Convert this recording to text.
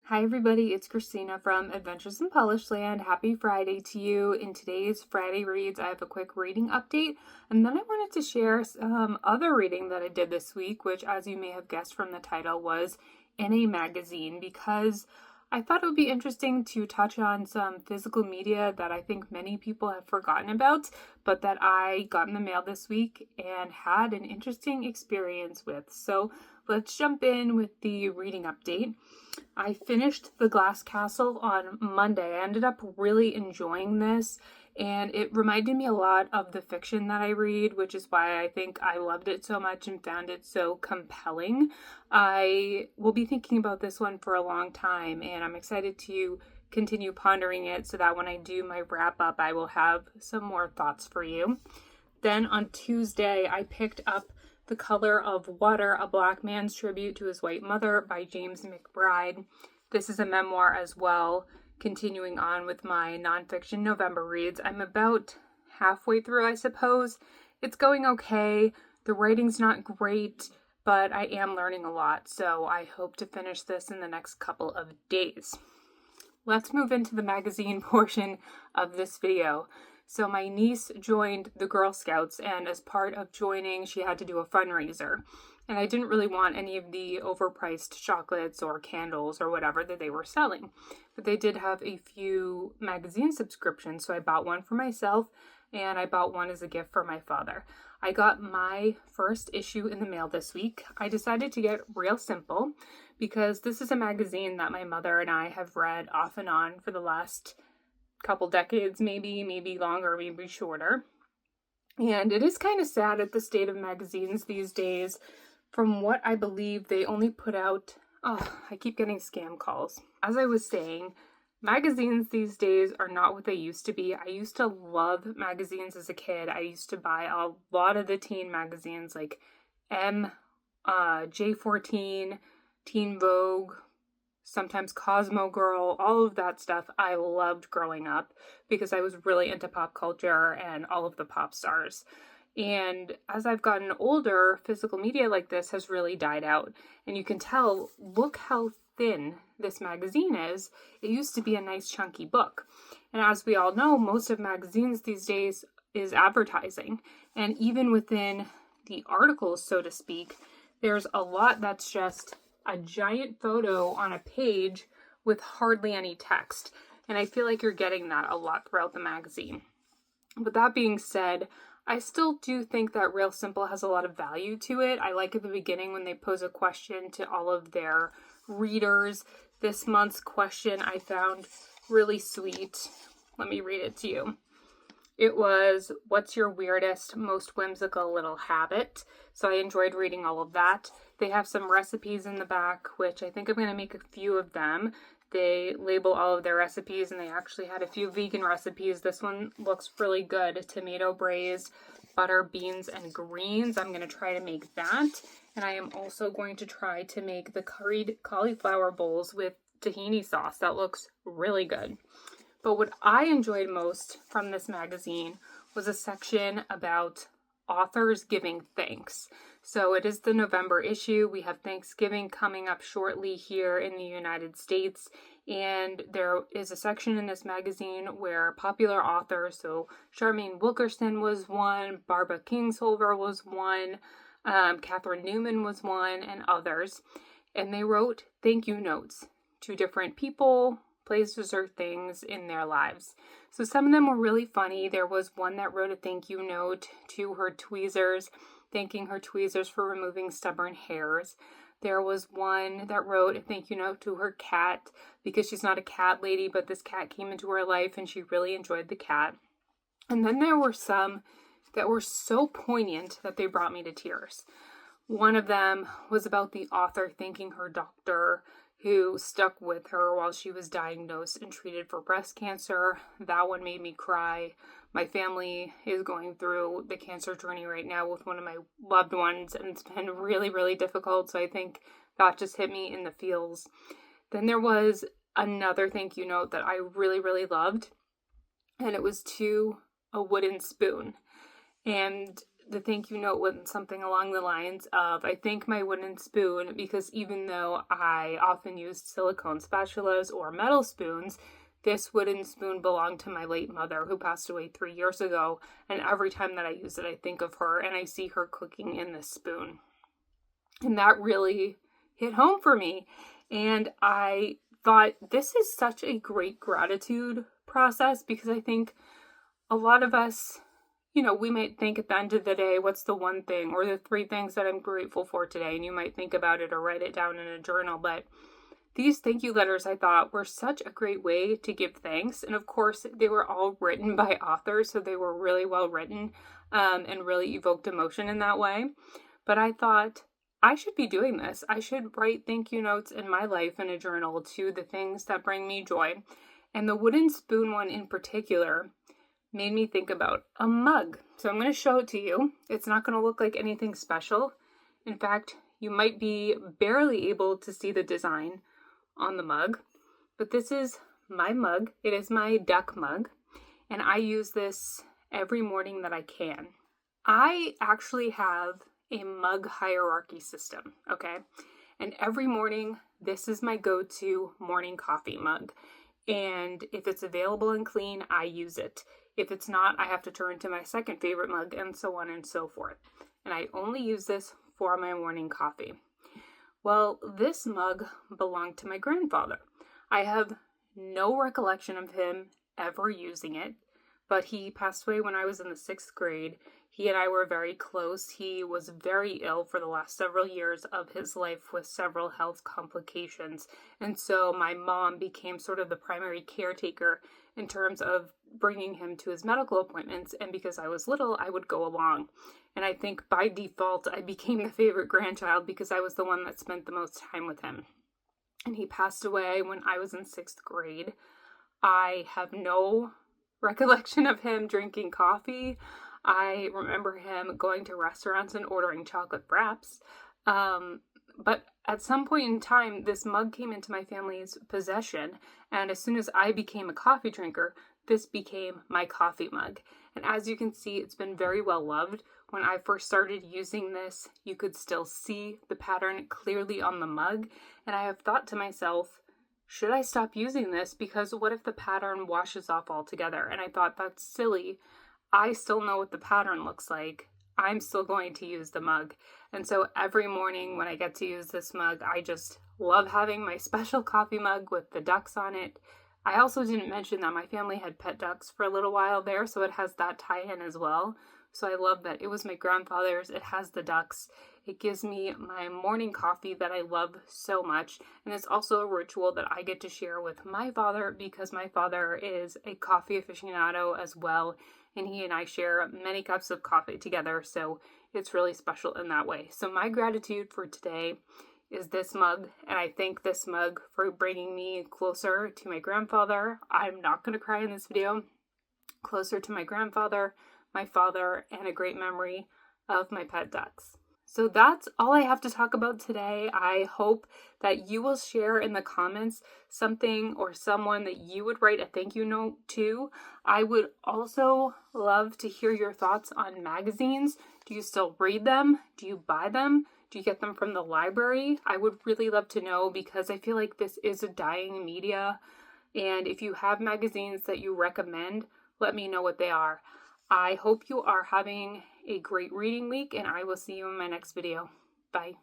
Hi everybody, it's Christina from Adventures in Polish Land. Happy Friday to you. In today's Friday Reads, I have a quick reading update, and then I wanted to share some other reading that I did this week, which, as you may have guessed from the title, was in a magazine, because I thought it would be interesting to touch on some physical media that I think many people have forgotten about, but that I got in the mail this week and had an interesting experience with. So let's jump in with the reading update. I finished The Glass Castle on Monday. I ended up really enjoying this, and it reminded me a lot of the fiction that I read, which is why I think I loved it so much and found it so compelling. I will be thinking about this one for a long time, and I'm excited to continue pondering it so that when I do my wrap up, I will have some more thoughts for you. Then on Tuesday, I picked up The Color of Water, A Black Man's Tribute to His White Mother by James McBride. This is a memoir as well, continuing on with my nonfiction November reads. I'm about halfway through, I suppose. It's going okay. The writing's not great, but I am learning a lot, so I hope to finish this in the next couple of days. Let's move into the magazine portion of this video. So my niece joined the Girl Scouts, and as part of joining, she had to do a fundraiser. And I didn't really want any of the overpriced chocolates or candles or whatever that they were selling. But they did have a few magazine subscriptions, so I bought one for myself, and I bought one as a gift for my father. I got my first issue in the mail this week. I decided to get Real Simple because this is a magazine that my mother and I have read off and on for the last couple decades, maybe longer, maybe shorter. And it is kind of sad at the state of magazines these days. From what I believe, they only put out, I keep getting scam calls. As I was saying, magazines these days are not what they used to be. I used to love magazines as a kid. I used to buy a lot of the teen magazines like J14, Teen Vogue, sometimes Cosmo Girl, all of that stuff I loved growing up because I was really into pop culture and all of the pop stars. And as I've gotten older, physical media like this has really died out. And you can tell, look how thin this magazine is. It used to be a nice chunky book. And as we all know, most of magazines these days is advertising. And even within the articles, so to speak, there's a lot that's just a giant photo on a page with hardly any text. And I feel like you're getting that a lot throughout the magazine. But that being said, I still do think that Real Simple has a lot of value to it. I like at the beginning when they pose a question to all of their readers. This month's question I found really sweet. Let me read it to you. It was, what's your weirdest, most whimsical little habit? So I enjoyed reading all of that. They have some recipes in the back, which I think I'm going to make a few of them. They label all of their recipes, and they actually had a few vegan recipes. This one looks really good. Tomato braised, butter, beans, and greens. I'm going to try to make that. And I am also going to try to make the curried cauliflower bowls with tahini sauce. That looks really good. But what I enjoyed most from this magazine was a section about authors giving thanks. So it is the November issue. We have Thanksgiving coming up shortly here in the United States. And there is a section in this magazine where popular authors, so Charmaine Wilkerson was one, Barbara Kingsolver was one, Catherine Newman was one, and others. And they wrote thank you notes to different people, places, or things in their lives. So some of them were really funny. There was one that wrote a thank you note to her tweezers, thanking her tweezers for removing stubborn hairs. There was one that wrote a thank you note to her cat because she's not a cat lady, but this cat came into her life and she really enjoyed the cat. And then there were some that were so poignant that they brought me to tears. One of them was about the author thanking her doctor who stuck with her while she was diagnosed and treated for breast cancer. That one made me cry. My family is going through the cancer journey right now with one of my loved ones, and it's been really, really difficult, so I think that just hit me in the feels. Then there was another thank you note that I really, really loved, and it was to a wooden spoon. And the thank you note went something along the lines of, I thank my wooden spoon because even though I often used silicone spatulas or metal spoons, this wooden spoon belonged to my late mother who passed away 3 years ago. And every time that I use it, I think of her and I see her cooking in this spoon. And that really hit home for me. And I thought this is such a great gratitude process because I think a lot of us, we might think at the end of the day, what's the one thing or the 3 things that I'm grateful for today? And you might think about it or write it down in a journal. But these thank you letters, I thought, were such a great way to give thanks. And of course, they were all written by authors, so they were really well written and really evoked emotion in that way. But I thought, I should be doing this. I should write thank you notes in my life in a journal to the things that bring me joy. And the wooden spoon one in particular made me think about a mug. So I'm going to show it to you. It's not going to look like anything special. In fact, you might be barely able to see the design on the mug, but this is my mug. It is my duck mug, and I use this every morning that I can. I actually have a mug hierarchy system, okay? And every morning, this is my go-to morning coffee mug. And if it's available and clean, I use it. If it's not, I have to turn to my second favorite mug and so on and so forth. And I only use this for my morning coffee. Well, this mug belonged to my grandfather. I have no recollection of him ever using it, but he passed away when I was in the 6th grade. He and I were very close. He was very ill for the last several years of his life with several health complications. And so my mom became sort of the primary caretaker in terms of bringing him to his medical appointments. And because I was little, I would go along. And I think by default, I became the favorite grandchild because I was the one that spent the most time with him. And he passed away when I was in 6th grade. I have no recollection of him drinking coffee. I remember him going to restaurants and ordering chocolate wraps. But at some point in time, this mug came into my family's possession. And as soon as I became a coffee drinker, this became my coffee mug. And as you can see, it's been very well loved. When I first started using this, you could still see the pattern clearly on the mug. And I have thought to myself, should I stop using this? Because what if the pattern washes off altogether? And I thought, that's silly. I still know what the pattern looks like. I'm still going to use the mug. And so every morning when I get to use this mug, I just love having my special coffee mug with the ducks on it. I also didn't mention that my family had pet ducks for a little while there, so it has that tie-in as well. So I love that it was my grandfather's. It has the ducks. It gives me my morning coffee that I love so much. And it's also a ritual that I get to share with my father because my father is a coffee aficionado as well. And he and I share many cups of coffee together. So it's really special in that way. So my gratitude for today is this mug. And I thank this mug for bringing me closer to my grandfather. I'm not going to cry in this video. Closer to my grandfather, my father, and a great memory of my pet ducks. So that's all I have to talk about today. I hope that you will share in the comments something or someone that you would write a thank you note to. I would also love to hear your thoughts on magazines. Do you still read them? Do you buy them? Do you get them from the library? I would really love to know because I feel like this is a dying media. And if you have magazines that you recommend, let me know what they are. I hope you are having a great reading week, and I will see you in my next video. Bye.